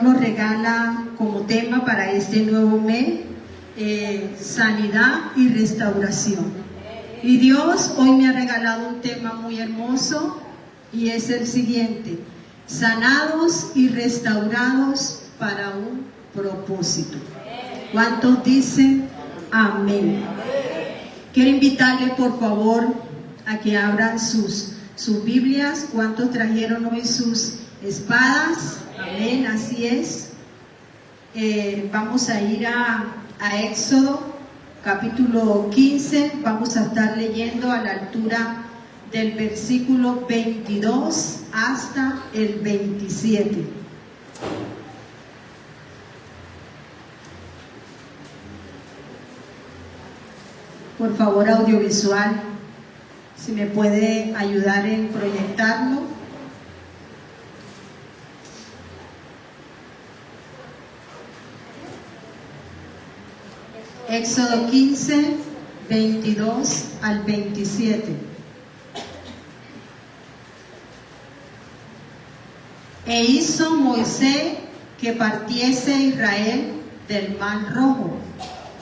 Nos regala como tema para este nuevo mes sanidad y restauración. Y Dios hoy me ha regalado un tema muy hermoso y es el siguiente: sanados y restaurados para un propósito. ¿Cuántos dicen amén? Quiero invitarles por favor a que abran sus Biblias. ¿Cuántos trajeron hoy sus espadas? Amén, así es. Vamos a ir a Éxodo capítulo 15. Vamos a estar leyendo a la altura del versículo 22 hasta el 27. Por favor, audiovisual, si me puede ayudar en proyectarlo. Éxodo 15, 22 al 27. E hizo Moisés que partiese Israel del Mar Rojo,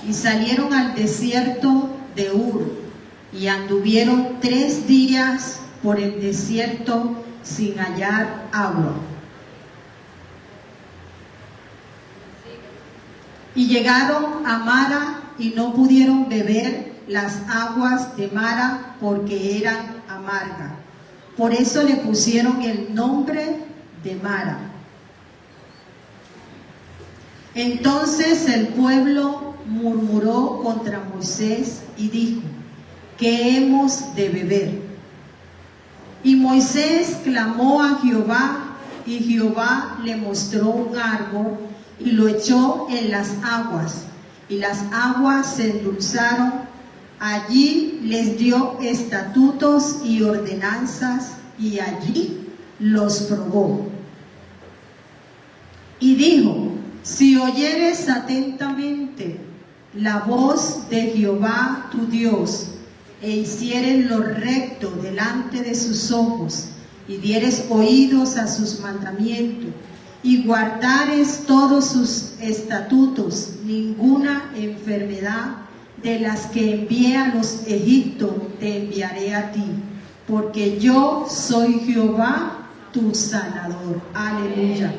y salieron al desierto de Ur, y anduvieron 3 días por el desierto sin hallar agua. Y llegaron a Mara y no pudieron beber las aguas de Mara porque eran amargas. Por eso le pusieron el nombre de Mara. Entonces el pueblo murmuró contra Moisés y dijo: ¿qué hemos de beber? Y Moisés clamó a Jehová, y Jehová le mostró un árbol y lo echó en las aguas, y las aguas se endulzaron. Allí les dio estatutos y ordenanzas, y allí los probó. Y dijo: si oyeres atentamente la voz de Jehová tu Dios, e hicieres lo recto delante de sus ojos, y dieres oídos a sus mandamientos, y guardares todos sus estatutos, ninguna enfermedad de las que envié a los egipcios te enviaré a ti, porque yo soy Jehová tu sanador. Aleluya.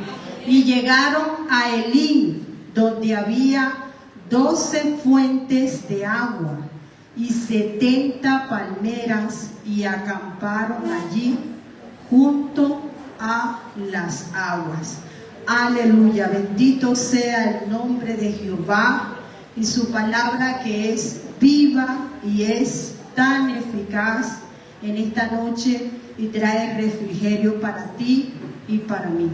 Y llegaron a Elim, donde había 12 fuentes de agua y 70 palmeras, y acamparon allí junto a las aguas. Aleluya, bendito sea el nombre de Jehová, y su palabra que es viva y es tan eficaz en esta noche y trae refrigerio para ti y para mí.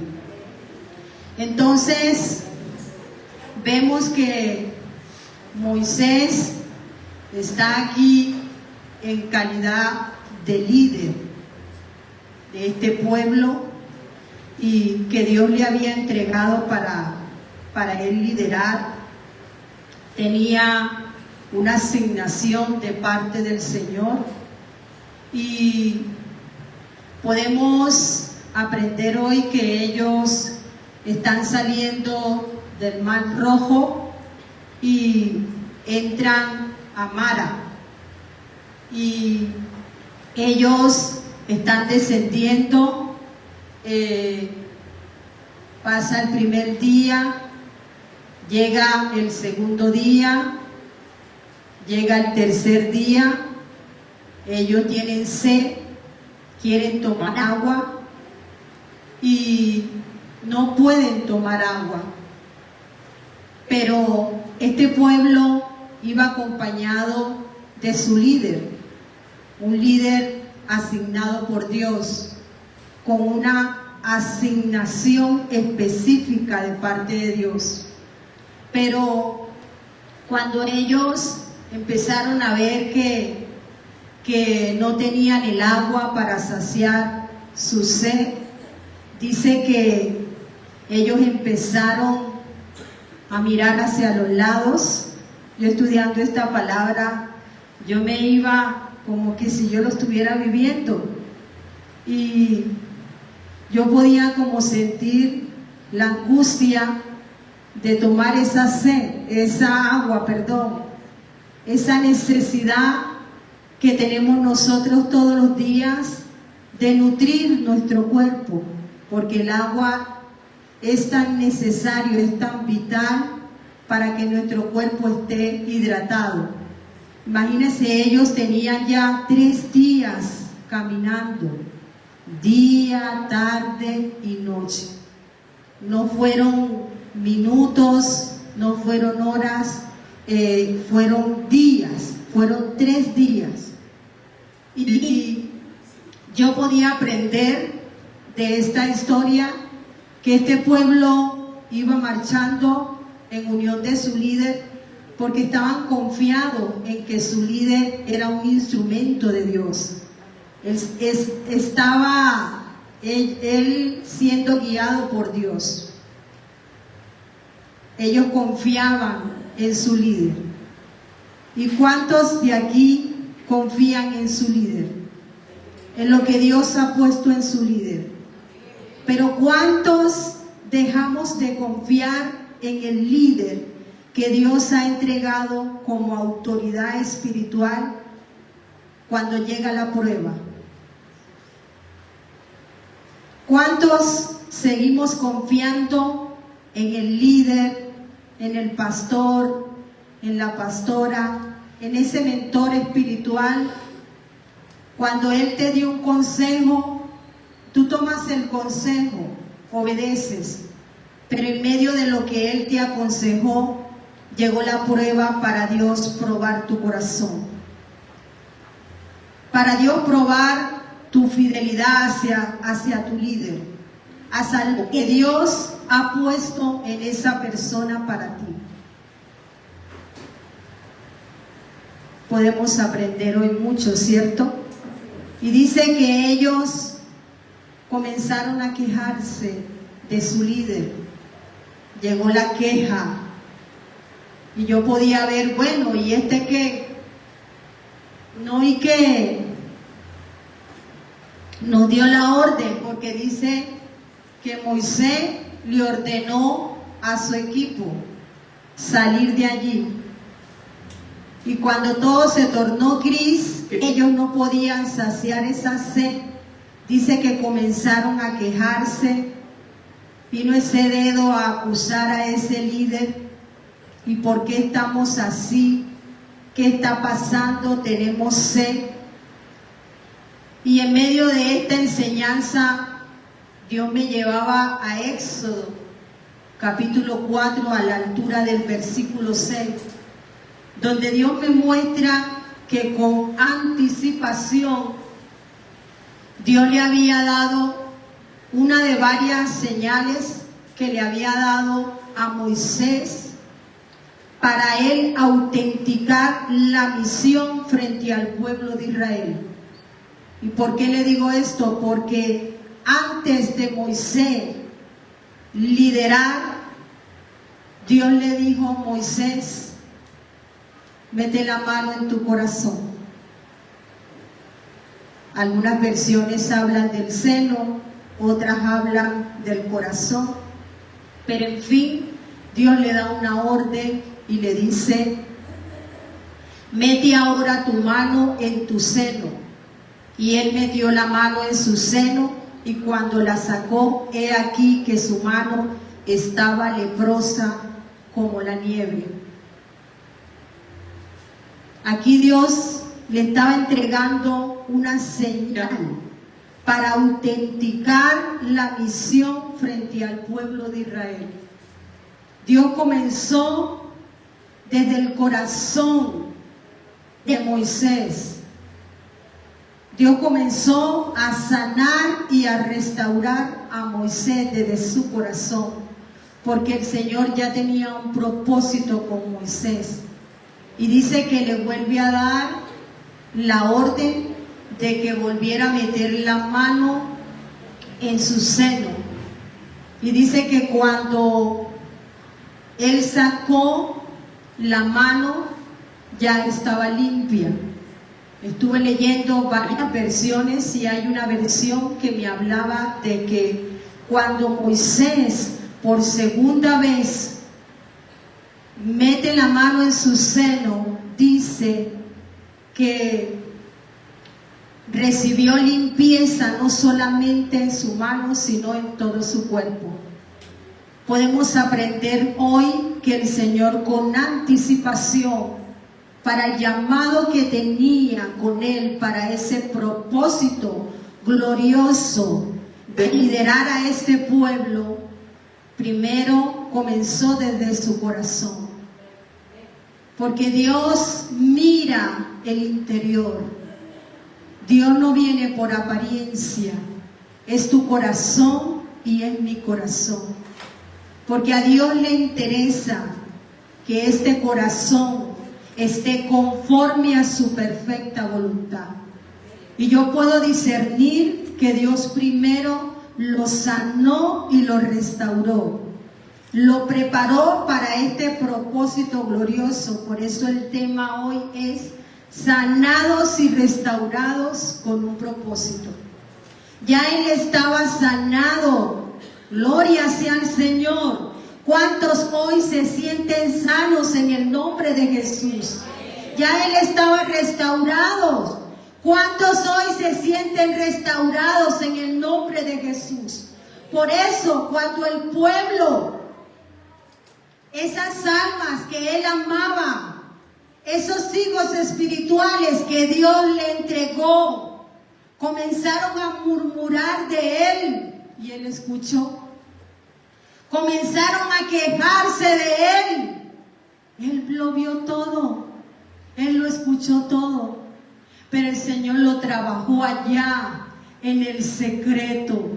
Entonces vemos que Moisés está aquí en calidad de líder de este pueblo, y que Dios le había entregado para él liderar. Tenía una asignación de parte del Señor, y podemos aprender hoy que ellos están saliendo del Mar Rojo y entran a Mara, y ellos están descendiendo. Pasa el primer día, llega el segundo día, llega el tercer día. Ellos tienen sed, quieren tomar agua y no pueden tomar agua. Pero este pueblo iba acompañado de su líder, un líder asignado por Dios, con una asignación específica de parte de Dios. Pero cuando ellos empezaron a ver que no tenían el agua para saciar su sed, dice que ellos empezaron a mirar hacia los lados. Yo estudiando esta palabra, yo me iba como que si yo lo estuviera viviendo, y yo podía como sentir la angustia de tomar esa agua, esa necesidad que tenemos nosotros todos los días de nutrir nuestro cuerpo, porque el agua es tan necesario, es tan vital para que nuestro cuerpo esté hidratado. Imagínense, ellos tenían ya 3 días caminando, día, tarde y noche. No fueron minutos, no fueron horas, fueron días, fueron 3 días. Y yo podía aprender de esta historia que este pueblo iba marchando en unión de su líder, porque estaban confiados en que su líder era un instrumento de Dios. Estaba él siendo guiado por Dios. Ellos confiaban en su líder. ¿Y cuántos de aquí confían en su líder? En lo que Dios ha puesto en su líder. Pero ¿cuántos dejamos de confiar en el líder que Dios ha entregado como autoridad espiritual cuando llega la prueba? ¿Cuántos seguimos confiando en el líder, en el pastor, en la pastora, en ese mentor espiritual? Cuando él te dio un consejo, tú tomas el consejo, obedeces, pero en medio de lo que él te aconsejó, llegó la prueba para Dios probar tu corazón, para Dios probar tu fidelidad hacia tu líder, hacia lo que Dios ha puesto en esa persona para ti. Podemos aprender hoy mucho, ¿cierto? Y dice que ellos comenzaron a quejarse de su líder. Llegó la queja. Y yo podía ver, bueno, ¿y este qué? No, y que nos dio la orden, porque dice que Moisés le ordenó a su equipo salir de allí. Y cuando todo se tornó gris, ellos no podían saciar esa sed. Dice que comenzaron a quejarse. Vino ese dedo a acusar a ese líder. ¿Y por qué estamos así? ¿Qué está pasando? Tenemos sed. Y en medio de esta enseñanza, Dios me llevaba a Éxodo, capítulo 4, a la altura del versículo 6, donde Dios me muestra que con anticipación Dios le había dado una de varias señales que le había dado a Moisés para él autenticar la misión frente al pueblo de Israel. ¿Y por qué le digo esto? Porque antes de Moisés liderar, Dios le dijo: Moisés, mete la mano en tu corazón. Algunas versiones hablan del seno, otras hablan del corazón, pero en fin, Dios le da una orden y le dice: mete ahora tu mano en tu seno. Y él metió la mano en su seno, y cuando la sacó, he aquí que su mano estaba leprosa como la nieve. Aquí Dios le estaba entregando una señal para autenticar la misión frente al pueblo de Israel. Dios comenzó desde el corazón de Moisés. Dios comenzó a sanar y a restaurar a Moisés desde su corazón, porque el Señor ya tenía un propósito con Moisés. Y dice que le vuelve a dar la orden de que volviera a meter la mano en su seno. Y dice que cuando él sacó la mano, ya estaba limpia. Estuve leyendo varias versiones y hay una versión que me hablaba de que cuando Moisés por segunda vez mete la mano en su seno, dice que recibió limpieza no solamente en su mano, sino en todo su cuerpo. Podemos aprender hoy que el Señor, con anticipación para el llamado que tenía con Él, para ese propósito glorioso de liderar a este pueblo, primero comenzó desde su corazón. Porque Dios mira el interior. Dios no viene por apariencia. Es tu corazón y es mi corazón. Porque a Dios le interesa que este corazón esté conforme a su perfecta voluntad. Y yo puedo discernir que Dios primero lo sanó y lo restauró. Lo preparó para este propósito glorioso. Por eso el tema hoy es sanados y restaurados con un propósito. Ya Él estaba sanado. Gloria sea al Señor. ¿Cuántos hoy se sienten sanos en el nombre de Jesús? Ya Él estaba restaurado. ¿Cuántos hoy se sienten restaurados en el nombre de Jesús? Por eso, cuando el pueblo, esas almas que Él amaba, esos hijos espirituales que Dios le entregó, comenzaron a murmurar de Él, y Él escuchó. Comenzaron a quejarse de Él. Él lo vio todo. Él lo escuchó todo. Pero el Señor lo trabajó allá en el secreto,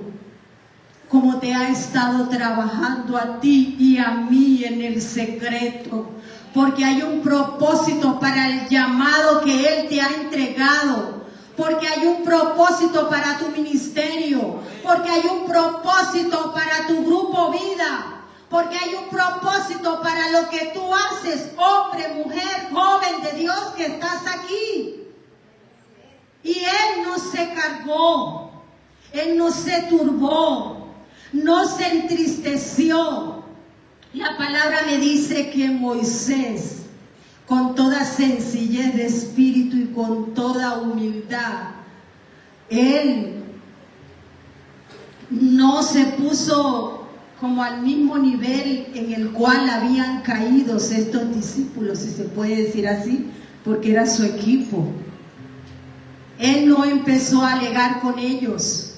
como te ha estado trabajando a ti y a mí en el secreto. Porque hay un propósito para el llamado que Él te ha entregado. Porque hay un propósito para tu ministerio. Porque hay un propósito para tu grupo vida. Porque hay un propósito para lo que tú haces, hombre, mujer, joven de Dios que estás aquí. Y Él no se cargó, Él no se turbó, no se entristeció. La palabra me dice que Moisés, con toda sencillez de espíritu y con toda humildad, él no se puso como al mismo nivel en el cual habían caído estos discípulos, si se puede decir así, porque era su equipo. Él no empezó a alegar con ellos.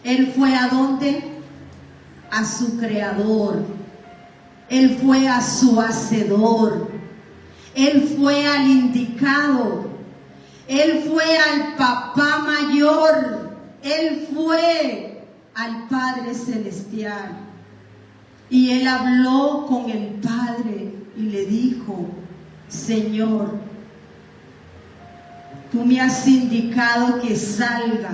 Él fue ¿a dónde? A su creador. Él fue a su hacedor. Él fue al indicado. Él fue al papá mayor. Él fue al Padre Celestial. Y él habló con el Padre y le dijo: Señor, tú me has indicado que salga.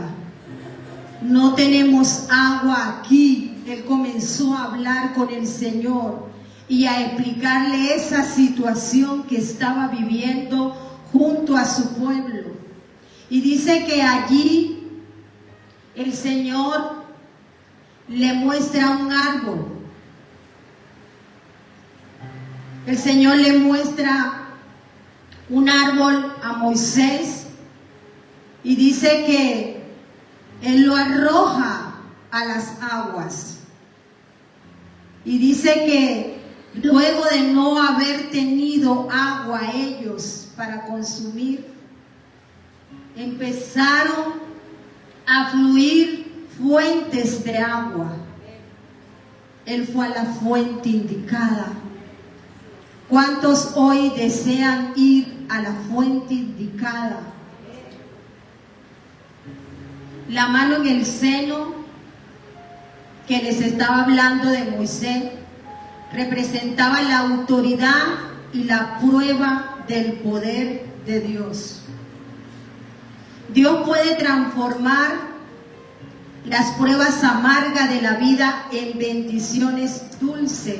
No tenemos agua aquí. Él comenzó a hablar con el Señor y a explicarle esa situación que estaba viviendo junto a su pueblo. Y dice que allí el Señor le muestra un árbol. El Señor le muestra un árbol a Moisés y dice que Él lo arroja a las aguas. Y dice que luego de no haber tenido agua ellos para consumir, empezaron a fluir fuentes de agua. Él fue a la fuente indicada. ¿Cuántos hoy desean ir a la fuente indicada? La mano en el seno que les estaba hablando de Moisés representaba la autoridad y la prueba del poder de Dios. Dios puede transformar las pruebas amargas de la vida en bendiciones dulces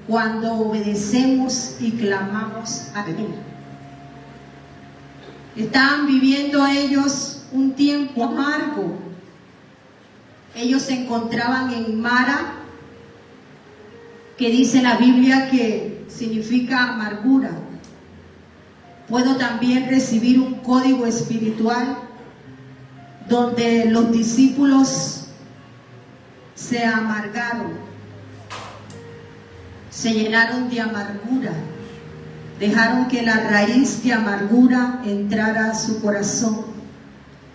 cuando obedecemos y clamamos a Él. Estaban viviendo ellos un tiempo amargo. Ellos se encontraban en Mara, que dice la Biblia que significa amargura. Puedo también recibir un código espiritual donde los discípulos se amargaron, se llenaron de amargura, dejaron que la raíz de amargura entrara a su corazón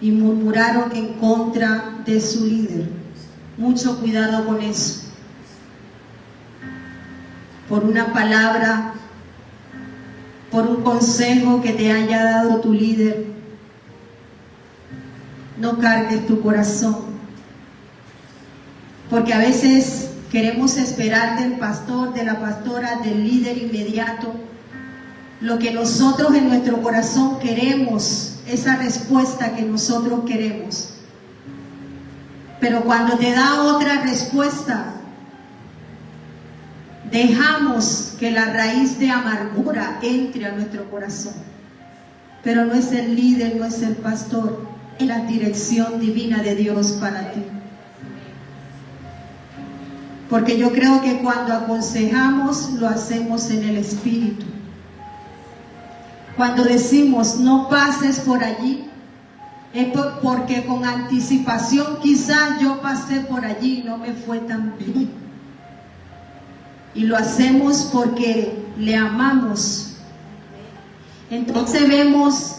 y murmuraron en contra de su líder. Mucho cuidado con eso. Por una palabra, por un consejo que te haya dado tu líder, no cargues tu corazón. Porque a veces queremos esperar del pastor, de la pastora, del líder inmediato lo que nosotros en nuestro corazón queremos, esa respuesta que nosotros queremos. Pero cuando te da otra respuesta, dejamos que la raíz de amargura entre a nuestro corazón. Pero no es el líder, no es el pastor, es la dirección divina de Dios para ti. Porque yo creo que cuando aconsejamos, lo hacemos en el Espíritu. Cuando decimos no pases por allí, es porque con anticipación quizás yo pasé por allí y no me fue tan bien. Y lo hacemos porque le amamos. Entonces vemos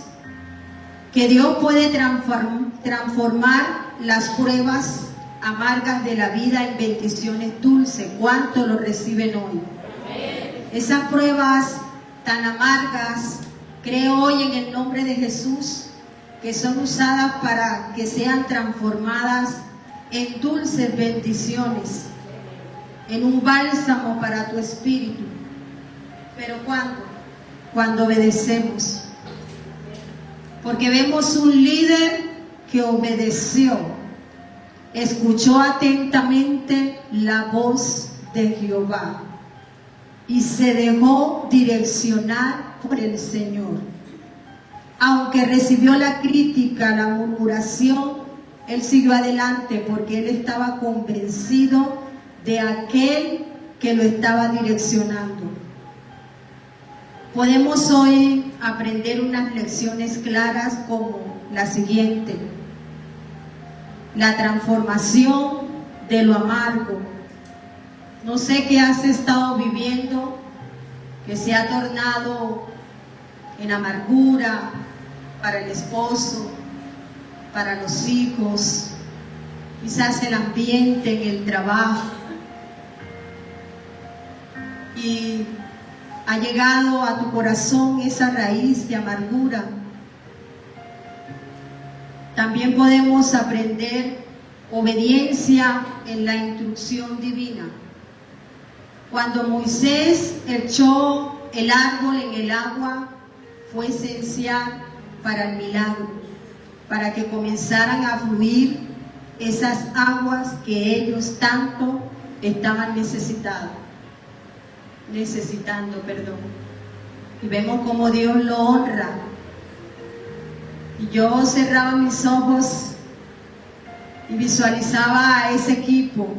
que Dios puede transformar las pruebas amargas de la vida en bendiciones dulces. ¿Cuánto lo reciben hoy? Esas pruebas tan amargas, creo hoy en el nombre de Jesús, que son usadas para que sean transformadas en dulces bendiciones, en un bálsamo para tu espíritu. ¿Pero cuándo? Cuando obedecemos. Porque vemos un líder que obedeció, escuchó atentamente la voz de Jehová y se dejó direccionar por el Señor. Aunque recibió la crítica, la murmuración, él siguió adelante porque él estaba convencido de aquel que lo estaba direccionando. Podemos hoy aprender unas lecciones claras como la siguiente: la transformación de lo amargo. No sé qué has estado viviendo que se ha tornado en amargura para el esposo, para los hijos, quizás el ambiente en el trabajo, y ha llegado a tu corazón esa raíz de amargura. También podemos aprender obediencia en la instrucción divina. Cuando Moisés echó el árbol en el agua, fue esencial para el milagro, para que comenzaran a fluir esas aguas que ellos tanto estaban necesitando. Y vemos cómo Dios lo honra. Y yo cerraba mis ojos y visualizaba a ese equipo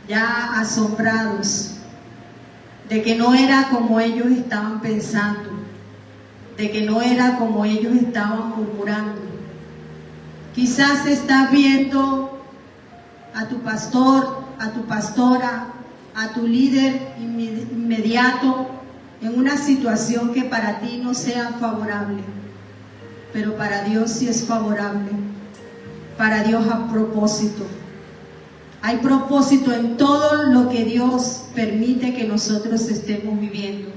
ya asombrados de que no era como ellos estaban pensando, de que no era como ellos estaban murmurando. Quizás estás viendo a tu pastor, a tu pastora, a tu líder inmediato en una situación que para ti no sea favorable, pero para Dios sí es favorable. Para Dios hay propósito. Hay propósito en todo lo que Dios permite que nosotros estemos viviendo.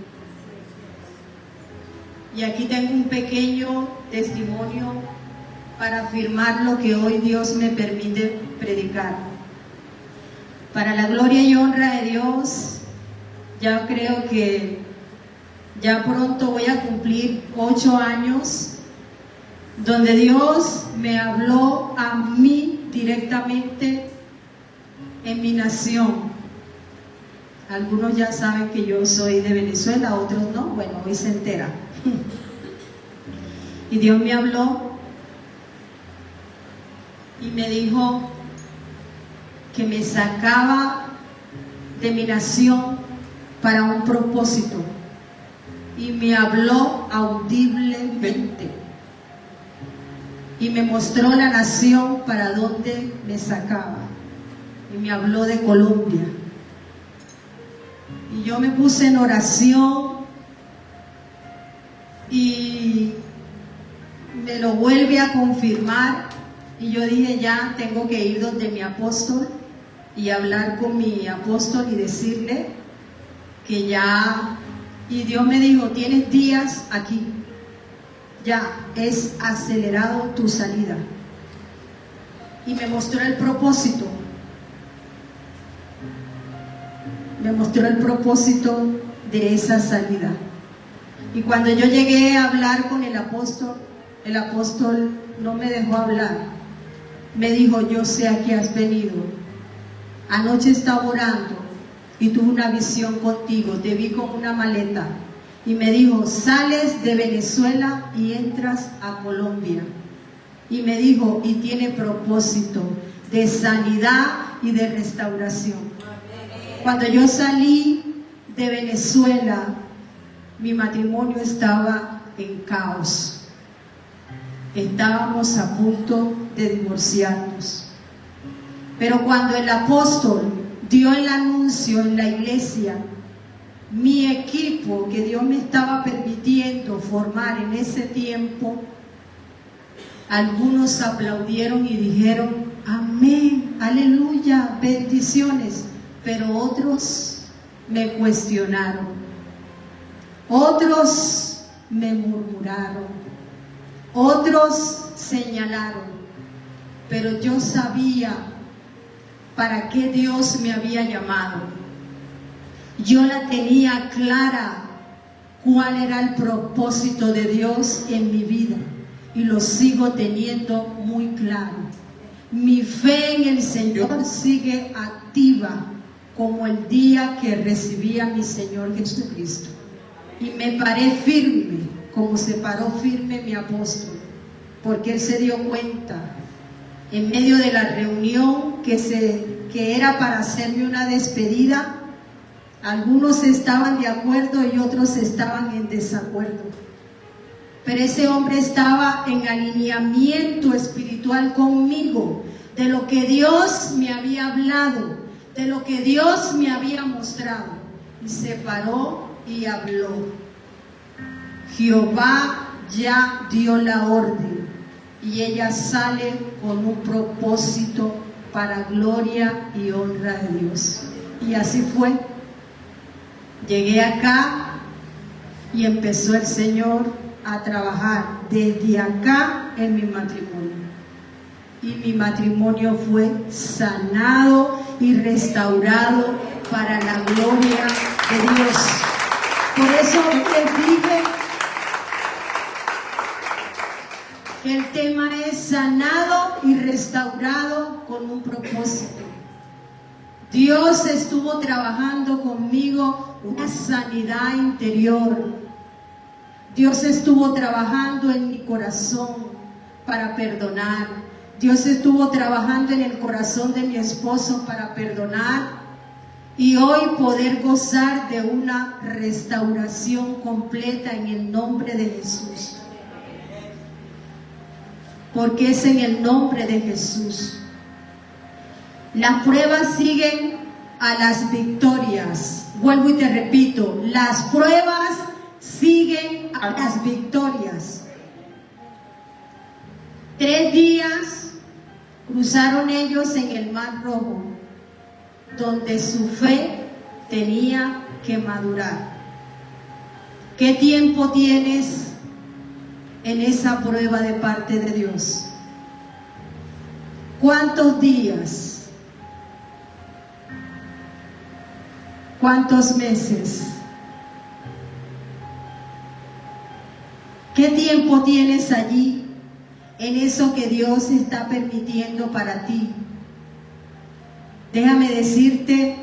Y aquí tengo un pequeño testimonio para afirmar lo que hoy Dios me permite predicar. Para la gloria y honra de Dios, ya creo que ya pronto voy a cumplir 8 años donde Dios me habló a mí directamente en mi nación. Algunos ya saben que yo soy de Venezuela, otros no. Bueno, hoy se entera. Y Dios me habló y me dijo que me sacaba de mi nación para un propósito. Y me habló audiblemente. Y me mostró la nación para donde me sacaba. Y me habló de Colombia. Y yo me puse en oración y me lo vuelve a confirmar. Y yo dije, ya tengo que ir donde mi apóstol y hablar con mi apóstol y decirle que ya. Y Dios me dijo, tienes días aquí, ya es acelerado tu salida. Y me mostró el propósito. Me mostró el propósito de esa salida. Y cuando yo llegué a hablar con el apóstol no me dejó hablar. Me dijo, yo sé a qué has venido. Anoche estaba orando y tuve una visión contigo, te vi con una maleta. Y me dijo, sales de Venezuela y entras a Colombia. Y me dijo, y tiene propósito de sanidad y de restauración. Cuando yo salí de Venezuela, mi matrimonio estaba en caos. Estábamos a punto de divorciarnos. Pero cuando el apóstol dio el anuncio en la iglesia, mi equipo que Dios me estaba permitiendo formar en ese tiempo, algunos aplaudieron y dijeron, amén, aleluya, bendiciones. Pero otros me cuestionaron, otros me murmuraron, otros señalaron, pero yo sabía para qué Dios me había llamado. Yo la tenía clara cuál era el propósito de Dios en mi vida y lo sigo teniendo muy claro. Mi fe en el Señor sigue activa como el día que recibí a mi Señor Jesucristo. Y me paré firme, como se paró firme mi apóstol, porque él se dio cuenta, en medio de la reunión que era para hacerme una despedida, algunos estaban de acuerdo y otros estaban en desacuerdo. Pero ese hombre estaba en alineamiento espiritual conmigo, de lo que Dios me había hablado, de lo que Dios me había mostrado. Y se paró y habló. Jehová ya dio la orden y ella sale con un propósito para gloria y honra de Dios. Y así fue. Llegué acá y empezó el Señor a trabajar desde acá en mi matrimonio. Y mi matrimonio fue sanado y restaurado para la gloria de Dios. Por eso les dije que el tema es sanado y restaurado con un propósito. Dios estuvo trabajando conmigo una sanidad interior. Dios estuvo trabajando en mi corazón para perdonar. Dios estuvo trabajando en el corazón de mi esposo para perdonar y hoy poder gozar de una restauración completa en el nombre de Jesús. Porque es en el nombre de Jesús. Las pruebas siguen a las victorias. Vuelvo y te repito, las pruebas siguen a las victorias. 3 días cruzaron ellos en el Mar Rojo, donde su fe tenía que madurar. ¿Qué tiempo tienes en esa prueba de parte de Dios? ¿Cuántos días? ¿Cuántos meses? ¿Qué tiempo tienes allí en eso que Dios está permitiendo para ti? Déjame decirte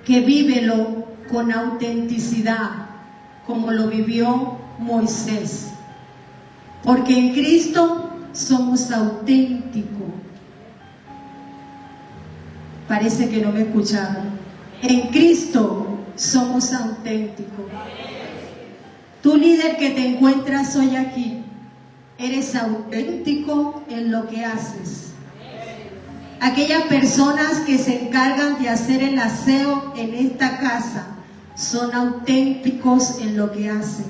que vívelo con autenticidad, como lo vivió Moisés. Porque en Cristo somos auténticos. Parece que no me escucharon. En Cristo somos auténticos. Tú, líder que te encuentras hoy aquí, eres auténtico en lo que haces. Aquellas personas que se encargan de hacer el aseo en esta casa son auténticos en lo que hacen.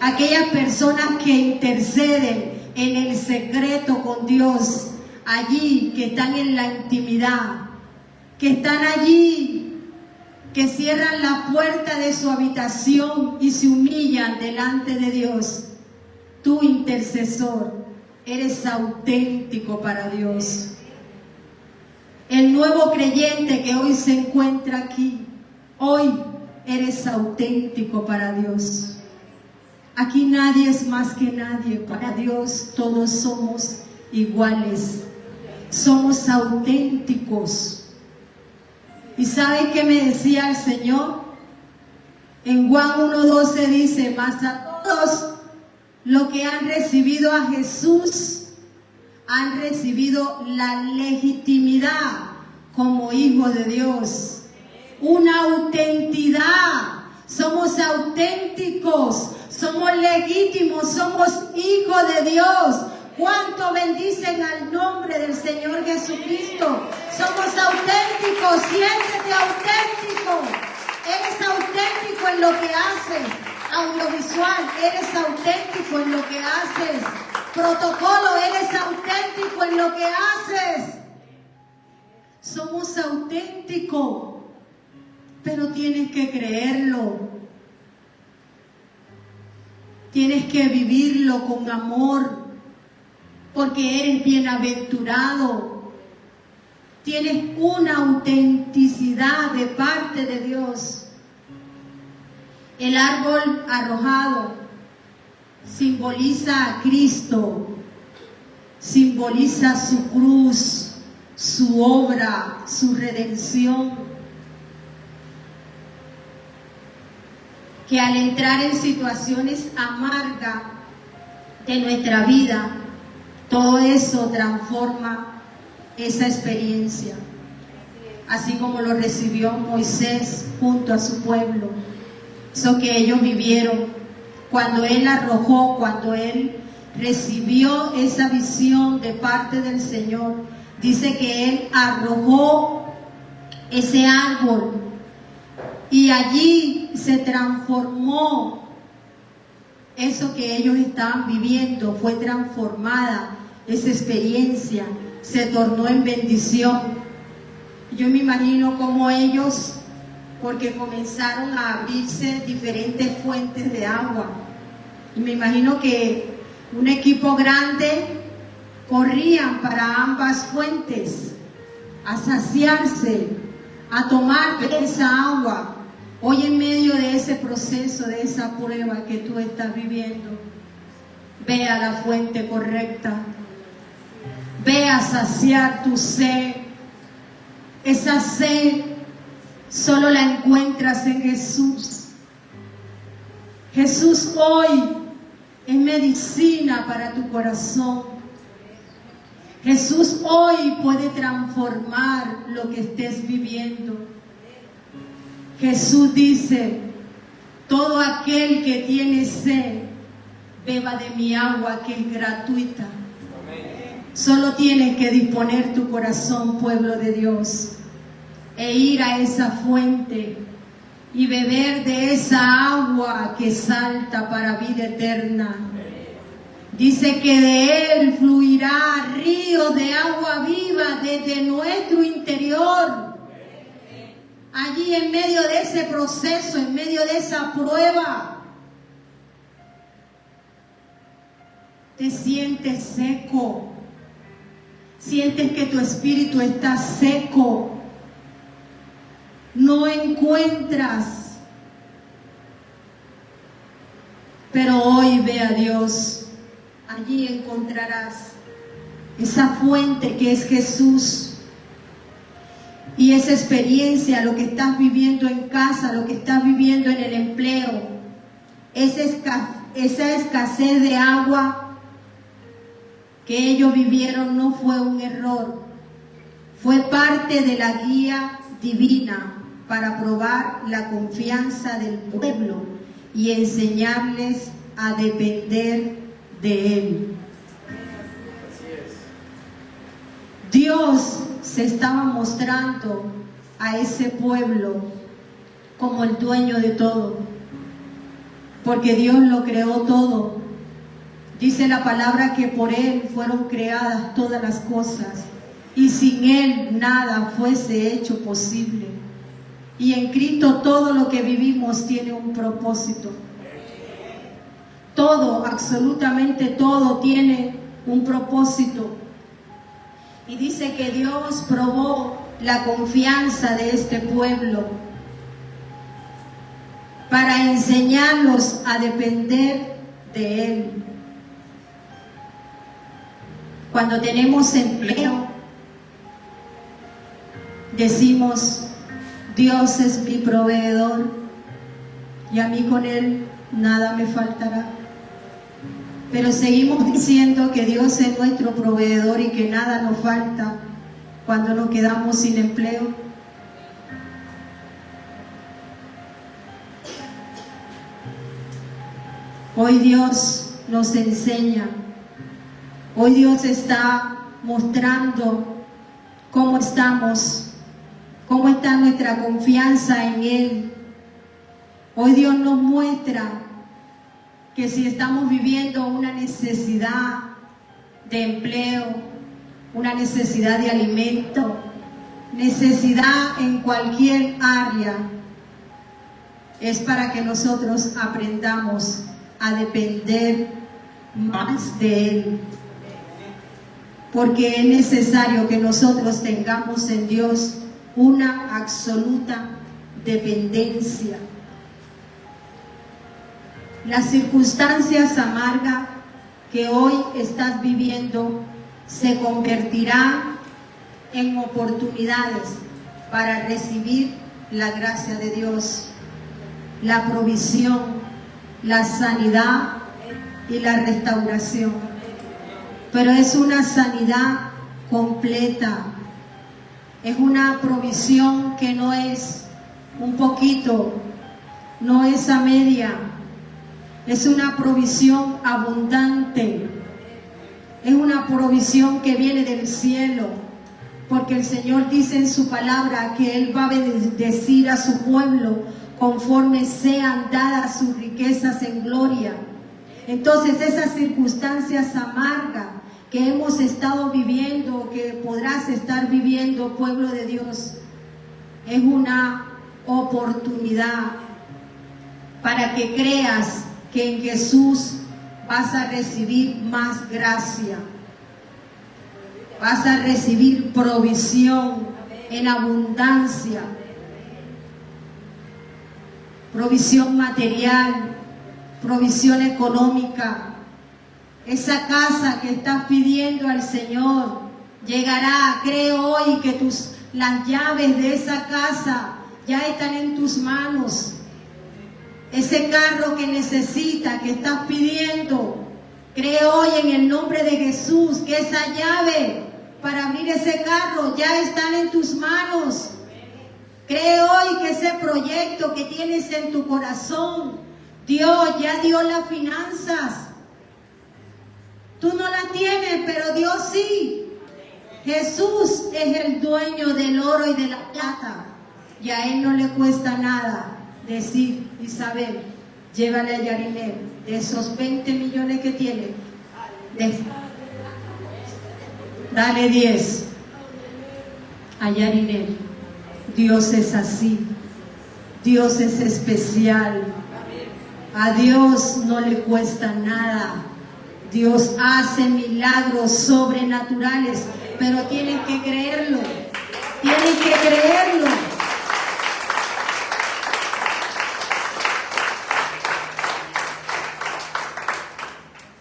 Aquellas personas que interceden en el secreto con Dios, allí, que están en la intimidad, que están allí, que cierran la puerta de su habitación y se humillan delante de Dios. Tú, intercesor, eres auténtico para Dios. El nuevo creyente que hoy se encuentra aquí, hoy eres auténtico para Dios. Aquí nadie es más que nadie. Para Dios todos somos iguales. Somos auténticos. ¿Y saben qué me decía el Señor? En Juan 1:12 dice: mas a todos los que han recibido a Jesús, han recibido la legitimidad como hijos de Dios. Una autenticidad. Somos auténticos, somos legítimos, somos hijos de Dios. ¿Cuánto bendicen al nombre del Señor Jesucristo? Somos auténticos, siéntete auténtico. Eres auténtico en lo que haces. Audiovisual, eres auténtico en lo que haces. Protocolo, eres auténtico en lo que haces. Somos auténticos, pero tienes que creerlo. Tienes que vivirlo con amor, porque eres bienaventurado. Tienes una autenticidad de parte de Dios. El árbol arrojado simboliza a Cristo, simboliza su cruz, su obra, su redención. Que al entrar en situaciones amargas de nuestra vida, todo eso transforma esa experiencia, así como lo recibió Moisés junto a su pueblo. Eso que ellos vivieron cuando él arrojó, cuando él recibió esa visión de parte del Señor. Dice que él arrojó ese árbol y allí se transformó. Eso que ellos estaban viviendo fue transformada, esa experiencia se tornó en bendición. Yo me imagino cómo ellos, porque comenzaron a abrirse diferentes fuentes de agua, y me imagino que un equipo grande corrían para ambas fuentes a saciarse, a tomar de esa agua. Hoy, en medio de ese proceso, de esa prueba que tú estás viviendo, ve a la fuente correcta, ve a saciar tu sed. Esa sed solo la encuentras en Jesús. Jesús hoy es medicina para tu corazón. Jesús hoy puede transformar lo que estés viviendo. Jesús dice: todo aquel que tiene sed, beba de mi agua que es gratuita. Solo tienes que disponer tu corazón, pueblo de Dios, e ir a esa fuente y beber de esa agua que salta para vida eterna. Dice que de él fluirá río de agua viva desde nuestro interior. Allí, en medio de ese proceso, en medio de esa prueba, te sientes seco. Sientes que tu espíritu está seco. No encuentras. Pero hoy ve a Dios. Allí encontrarás esa fuente que es Jesús. Y esa experiencia, lo que estás viviendo en casa, lo que estás viviendo en el empleo, esa escasez de agua que ellos vivieron no fue un error, fue parte de la guía divina para probar la confianza del pueblo y enseñarles a depender de Él. Dios se estaba mostrando a ese pueblo como el dueño de todo, porque Dios lo creó todo. Dice la palabra que por Él fueron creadas todas las cosas y sin Él nada fuese hecho posible. Y en Cristo todo lo que vivimos tiene un propósito. Todo, absolutamente todo tiene un propósito. Y dice que Dios probó la confianza de este pueblo para enseñarlos a depender de Él. Cuando tenemos empleo, decimos, Dios es mi proveedor y a mí con Él nada me faltará. Pero seguimos diciendo que Dios es nuestro proveedor y que nada nos falta cuando nos quedamos sin empleo. Hoy Dios nos enseña, hoy Dios está mostrando cómo estamos, cómo está nuestra confianza en Él. Hoy Dios nos muestra que si estamos viviendo una necesidad de empleo, una necesidad de alimento, necesidad en cualquier área, es para que nosotros aprendamos a depender más de Él. Porque es necesario que nosotros tengamos en Dios una absoluta dependencia. Las circunstancias amargas que hoy estás viviendo se convertirán en oportunidades para recibir la gracia de Dios, la provisión, la sanidad y la restauración. Pero es una sanidad completa, es una provisión que no es un poquito, no es a media. Es una provisión abundante, es una provisión que viene del cielo, porque el Señor dice en su palabra que Él va a bendecir a su pueblo conforme sean dadas sus riquezas en gloria. Entonces esas circunstancias amargas que hemos estado viviendo, que podrás estar viviendo, pueblo de Dios, es una oportunidad para que creas que en Jesús vas a recibir más gracia, vas a recibir provisión en abundancia, provisión material, provisión económica. Esa casa que estás pidiendo al Señor llegará. Creo hoy que las llaves de esa casa ya están en tus manos. Ese carro que necesitas, que estás pidiendo, creo hoy en el nombre de Jesús que esa llave para abrir ese carro ya están en tus manos. Creo hoy que ese proyecto que tienes en tu corazón, Dios ya dio las finanzas. Tú no las tienes, pero Dios sí. Jesús es el dueño del oro y de la plata. Y a Él no le cuesta nada decir, Isabel, llévale a Yarinel de esos 20 millones que tiene, dale 10 a Yarinel. Dios es así, Dios es especial, a Dios no le cuesta nada. Dios hace milagros sobrenaturales, pero tienen que creerlo, tienen que creerlo.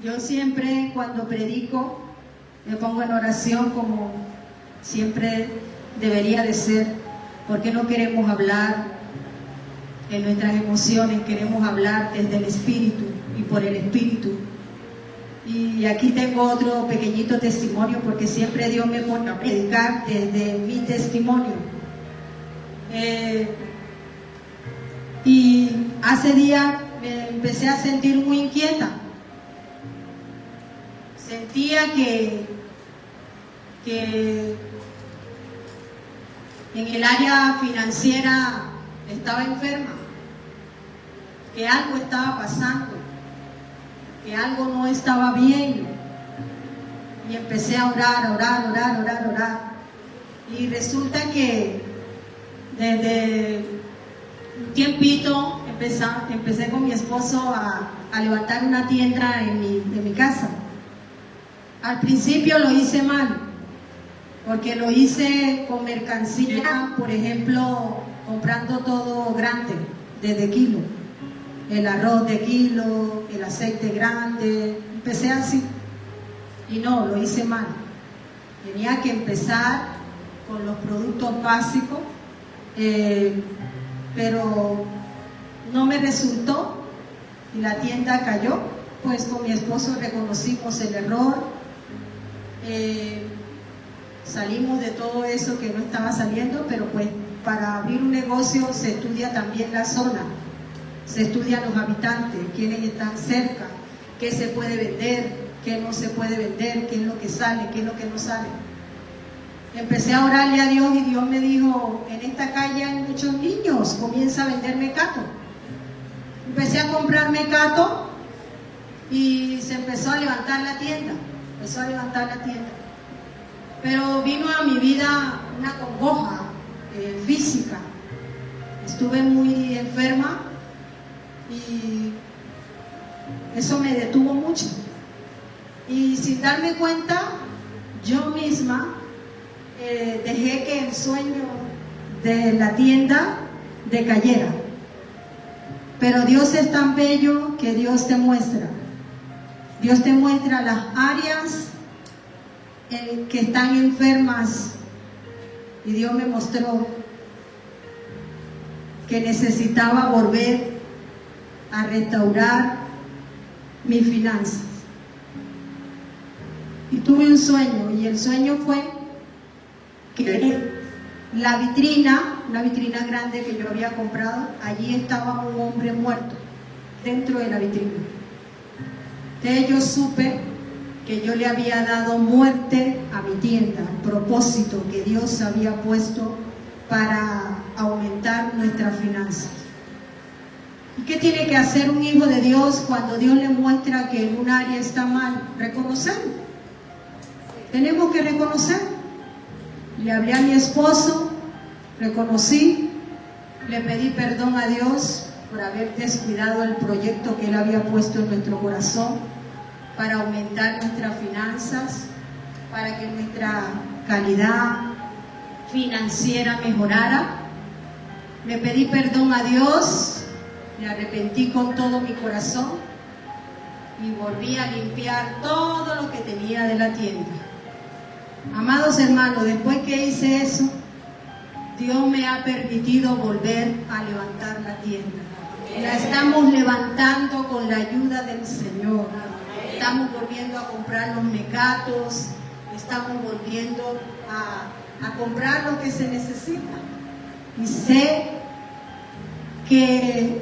Yo siempre cuando predico me pongo en oración como siempre debería de ser, porque no queremos hablar en nuestras emociones, queremos hablar desde el Espíritu y por el Espíritu. Y aquí tengo otro pequeñito testimonio, porque siempre Dios me pone a predicar desde mi testimonio. Y hace días me empecé a sentir muy inquieta. Sentía que en el área financiera estaba enferma, que algo estaba pasando, que algo no estaba bien. Y empecé a orar. Y resulta que desde un tiempito empecé con mi esposo a levantar una tienda en mi casa. Al principio lo hice mal, porque lo hice con mercancía, por ejemplo, comprando todo grande, desde kilo. El arroz de kilo, el aceite grande, empecé así. Y no, lo hice mal. Tenía que empezar con los productos básicos, pero no me resultó y la tienda cayó. Pues con mi esposo reconocimos el error. Salimos de todo eso que no estaba saliendo, pero pues para abrir un negocio se estudia también la zona, se estudian los habitantes, quiénes están cerca, qué se puede vender, qué no se puede vender, qué es lo que sale, qué es lo que no sale. Empecé a orarle a Dios y Dios me dijo, en esta calle hay muchos niños, comienza a vender mecato. Empecé a comprar mecato y se empezó a levantar la tienda. Pero vino a mi vida una congoja física. Estuve muy enferma y eso me detuvo mucho. Y sin darme cuenta, yo misma dejé que el sueño de la tienda decayera. Pero Dios es tan bello que Dios te muestra. Dios te muestra las áreas que están enfermas. Y Dios me mostró que necesitaba volver a restaurar mis finanzas. Y tuve un sueño, y el sueño fue que la vitrina, una vitrina grande que yo había comprado, allí estaba un hombre muerto dentro de la vitrina. Entonces yo supe que yo le había dado muerte a mi tienda, propósito que Dios había puesto para aumentar nuestras finanzas. ¿Y qué tiene que hacer un hijo de Dios cuando Dios le muestra que en un área está mal? Reconocerlo. Tenemos que reconocer. Le hablé a mi esposo, reconocí, le pedí perdón a Dios por haber descuidado el proyecto que Él había puesto en nuestro corazón para aumentar nuestras finanzas, para que nuestra calidad financiera mejorara. Le pedí perdón a Dios, me arrepentí con todo mi corazón y volví a limpiar todo lo que tenía de la tienda. Amados hermanos, después que hice eso, Dios me ha permitido volver a levantar la tienda. La estamos levantando con la ayuda del Señor. Estamos volviendo a comprar los mecatos, estamos volviendo a comprar lo que se necesita. Y sé que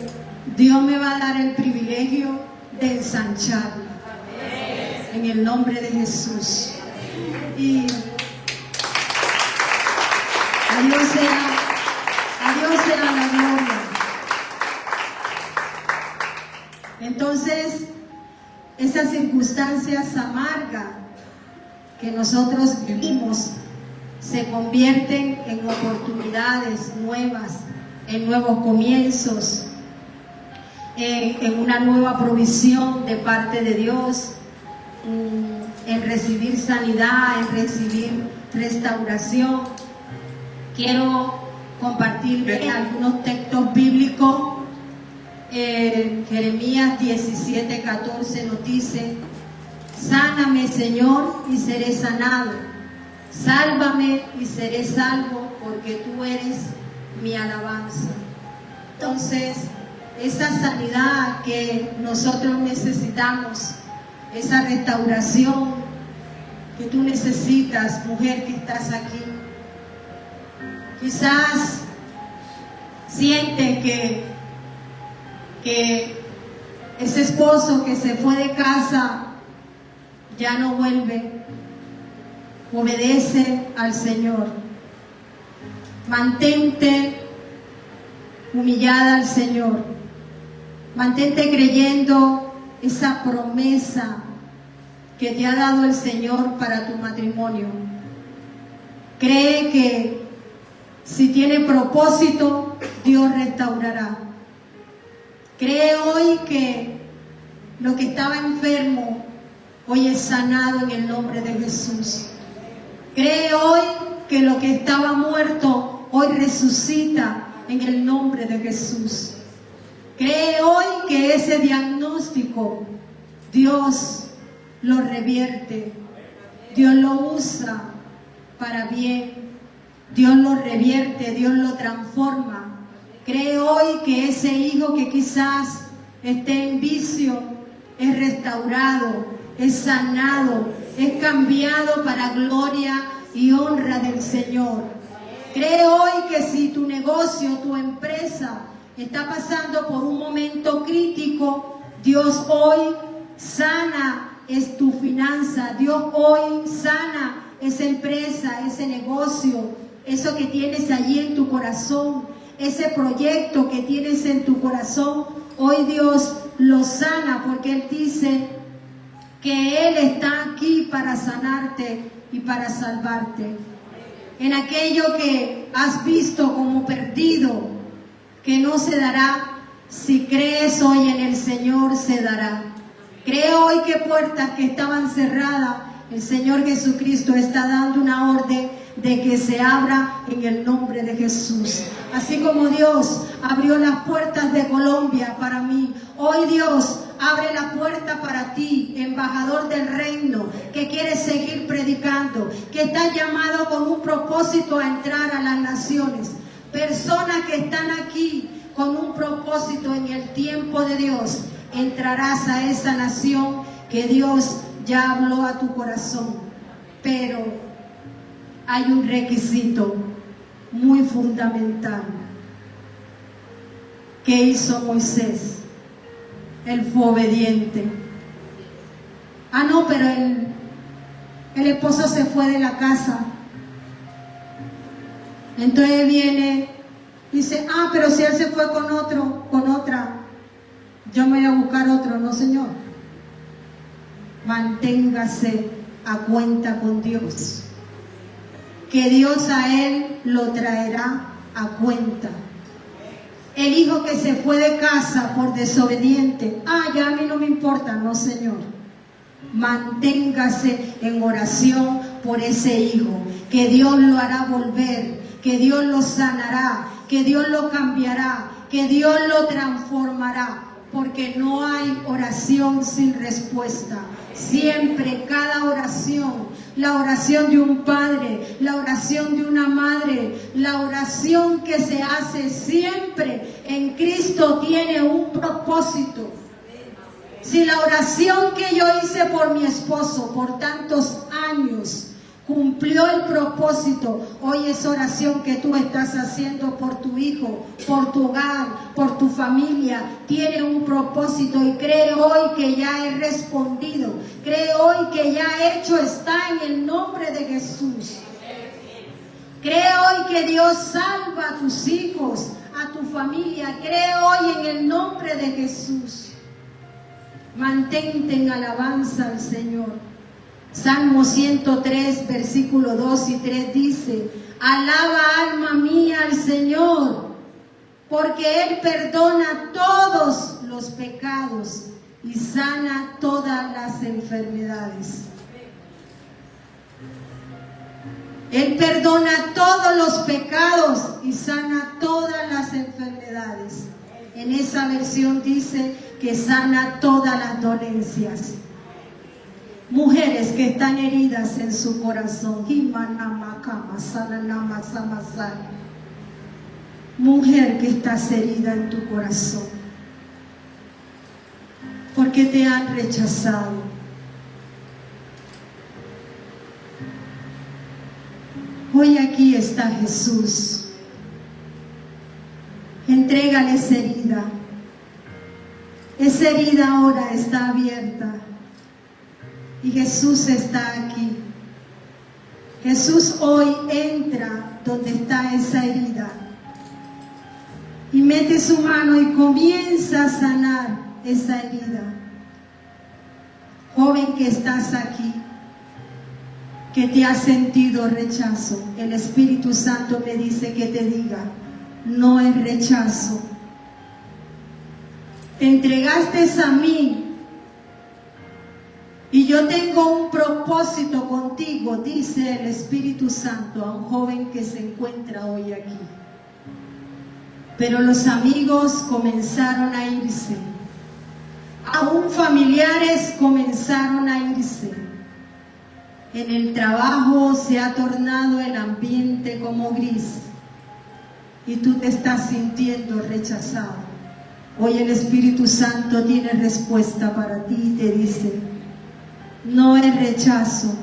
Dios me va a dar el privilegio de ensancharla. En el nombre de Jesús. Y a Dios sea la gloria. Entonces, esas circunstancias amargas que nosotros vivimos se convierten en oportunidades nuevas, en nuevos comienzos, en una nueva provisión de parte de Dios, en recibir sanidad, en recibir restauración. Quiero compartirles algunos textos bíblicos. Jeremías 17:14 nos dice: sáname, Señor, y seré sanado. Sálvame y seré salvo, porque tú eres mi alabanza. Entonces, esa sanidad que nosotros necesitamos, esa restauración que tú necesitas, mujer que estás aquí, quizás sientes que que ese esposo que se fue de casa ya no vuelve. Obedece al Señor. Mantente humillada al Señor. Mantente creyendo esa promesa que te ha dado el Señor para tu matrimonio. Cree que si tiene propósito, Dios restaurará. Cree hoy que lo que estaba enfermo, hoy es sanado en el nombre de Jesús. Cree hoy que lo que estaba muerto, hoy resucita en el nombre de Jesús. Cree hoy que ese diagnóstico, Dios lo revierte, Dios lo usa para bien, Dios lo revierte, Dios lo transforma. Cree hoy que ese hijo que quizás esté en vicio es restaurado, es sanado, es cambiado para gloria y honra del Señor. Cree hoy que si tu negocio, tu empresa está pasando por un momento crítico, Dios hoy sana es tu finanza, Dios hoy sana esa empresa, ese negocio, eso que tienes allí en tu corazón, ese proyecto que tienes en tu corazón, hoy Dios lo sana porque Él dice que Él está aquí para sanarte y para salvarte. En aquello que has visto como perdido, que no se dará, si crees hoy en el Señor, se dará. Cree hoy que puertas que estaban cerradas, el Señor Jesucristo está dando una orden de que se abra en el nombre de Jesús. Así como Dios abrió las puertas de Colombia para mí, hoy Dios abre la puerta para ti, embajador del reino, que quieres seguir predicando, que está llamado con un propósito a entrar a las naciones. Personas que están aquí con un propósito en el tiempo de Dios, entrarás a esa nación que Dios ya habló a tu corazón. Pero hay un requisito muy fundamental que hizo Moisés. Él fue obediente. Ah, no, pero el esposo se fue de la casa. Entonces viene, dice, ah, pero si él se fue con otro, con otra, yo me voy a buscar otro. No, Señor. Manténgase a cuenta con Dios, que Dios a él lo traerá a cuenta. El hijo que se fue de casa por desobediente, ya a mí no me importa. No, Señor. Manténgase en oración por ese hijo, que Dios lo hará volver, que Dios lo sanará, que Dios lo cambiará, que Dios lo transformará, porque no hay oración sin respuesta. Siempre, cada oración, la oración de un padre, la oración de una madre, la oración que se hace siempre en Cristo tiene un propósito. Si la oración que yo hice por mi esposo por tantos años cumplió el propósito, hoy es oración que tú estás haciendo por tu hijo, por tu hogar, por tu familia, tiene un propósito, y cree hoy que ya he respondido, cree hoy que ya hecho está en el nombre de Jesús. Cree hoy que Dios salva a tus hijos, a tu familia, cree hoy en el nombre de Jesús. Mantente en alabanza al Señor. Salmo 103, versículo 2 y 3 dice, alaba alma mía al Señor, porque Él perdona todos los pecados y sana todas las enfermedades. Él perdona todos los pecados y sana todas las enfermedades. En esa versión dice que sana todas las dolencias. Mujeres que están heridas en su corazón. Mujer que estás herida en tu corazón, porque te han rechazado. Hoy aquí está Jesús. Entrégale esa herida. Esa herida ahora está abierta y Jesús está aquí. Jesús hoy entra donde está esa herida y mete su mano y comienza a sanar esa herida. Joven que estás aquí, que te has sentido rechazo, el Espíritu Santo me dice que te diga, no es rechazo. Te entregaste a mí y yo tengo un propósito contigo, dice el Espíritu Santo a un joven que se encuentra hoy aquí. Pero los amigos comenzaron a irse, aún familiares comenzaron a irse. En el trabajo se ha tornado el ambiente como gris y tú te estás sintiendo rechazado. Hoy el Espíritu Santo tiene respuesta para ti y te dice, no es rechazo,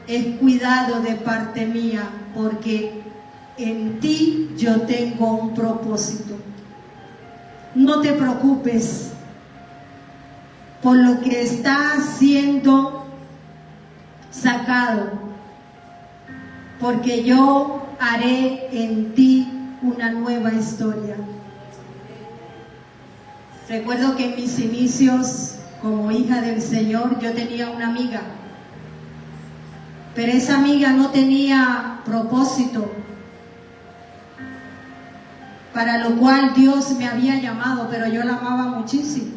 es cuidado de parte mía, porque en ti yo tengo un propósito. No te preocupes por lo que está siendo sacado, porque yo haré en ti una nueva historia. Recuerdo que en mis inicios como hija del Señor yo tenía una amiga, pero esa amiga no tenía propósito para lo cual Dios me había llamado, pero yo la amaba muchísimo,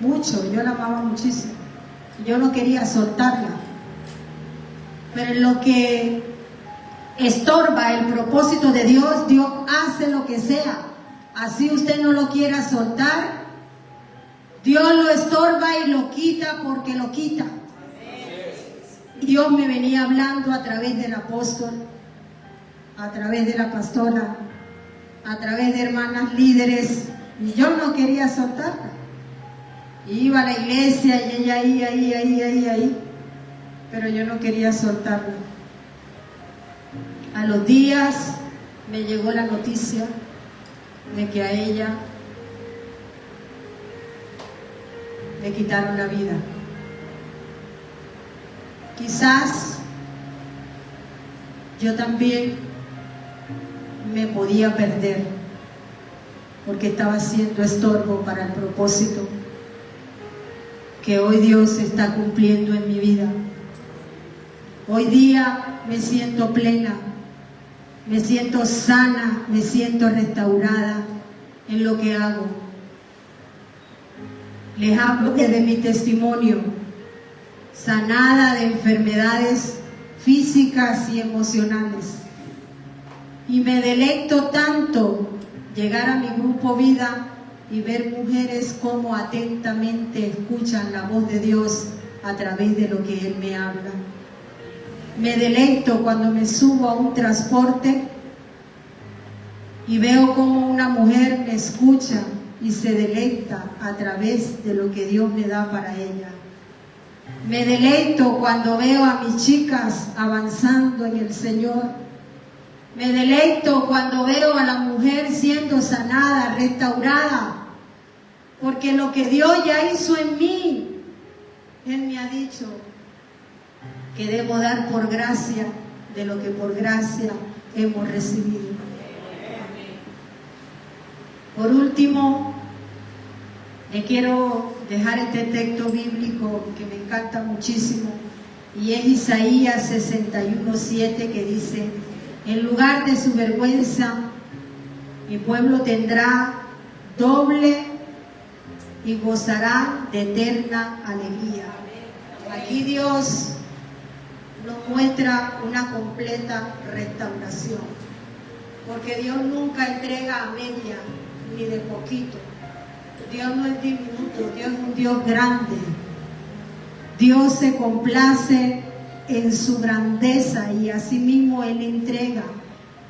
mucho, yo la amaba muchísimo. Yo no quería soltarla, pero en lo que estorba el propósito de Dios, Dios hace lo que sea. Así usted no lo quiera soltar, Dios lo estorba y lo quita porque lo quita. Dios me venía hablando a través del apóstol, a través de la pastora, a través de hermanas líderes, y yo no quería soltarla. Iba a la iglesia y ella ahí, pero yo no quería soltarla. A los días me llegó la noticia de que a ella le quitaron la vida. Quizás yo también me podía perder porque estaba siendo estorbo para el propósito que hoy Dios está cumpliendo en mi vida. Hoy día me siento plena, me siento sana, me siento restaurada en lo que hago. Les hablo de mi testimonio, sanada de enfermedades físicas y emocionales. Y me deleito tanto llegar a mi grupo vida y ver mujeres como atentamente escuchan la voz de Dios a través de lo que Él me habla. Me deleito cuando me subo a un transporte y veo como una mujer me escucha y se deleita a través de lo que Dios me da para ella. Me deleito cuando veo a mis chicas avanzando en el Señor. Me deleito cuando veo a la mujer siendo sanada, restaurada, porque lo que Dios ya hizo en mí, Él me ha dicho que debo dar por gracia de lo que por gracia hemos recibido. Por último, le quiero dejar este texto bíblico que me encanta muchísimo, y es Isaías 61:7, que dice: en lugar de su vergüenza, mi pueblo tendrá doble y gozará de eterna alegría. Aquí Dios nos muestra una completa restauración, porque Dios nunca entrega a media ni de poquito. Dios no es diminuto, Dios es un Dios grande. Dios se complace en su grandeza y asimismo Él entrega.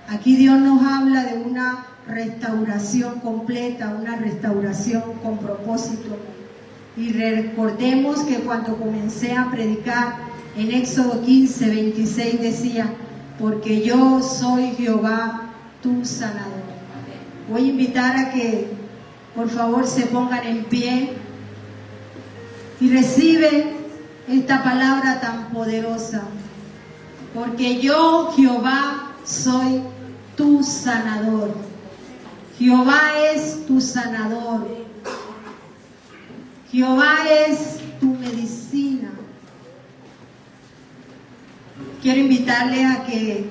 Aquí Dios nos habla de una restauración completa, una restauración con propósito. Y recordemos que cuando comencé a predicar en Éxodo 15:26 decía: porque yo soy Jehová tu sanador. Voy a invitar a que por favor se pongan en pie y reciben esta palabra tan poderosa. Porque yo, Jehová, soy tu sanador. Jehová es tu sanador. Jehová es tu medicina. Quiero invitarles a que